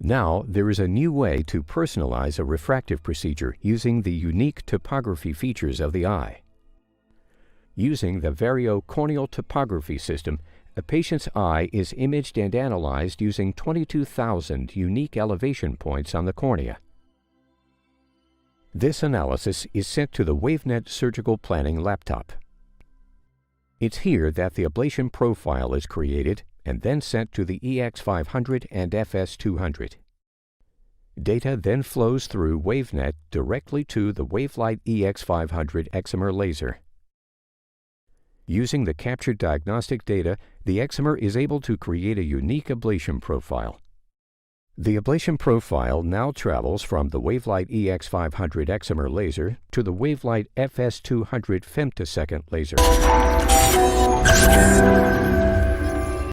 Now, there is a new way to personalize a refractive procedure using the unique topography features of the eye. Using the Vario corneal topography system, a patient's eye is imaged and analyzed using 22,000 unique elevation points on the cornea. This analysis is sent to the WaveNet Surgical Planning laptop. It's here that the ablation profile is created and then sent to the EX500 and FS200. Data then flows through WaveNet directly to the WaveLight EX500 Excimer Laser. Using the captured diagnostic data, the excimer is able to create a unique ablation profile. The ablation profile now travels from the WaveLight EX500 Excimer Laser to the WaveLight FS200 femtosecond laser.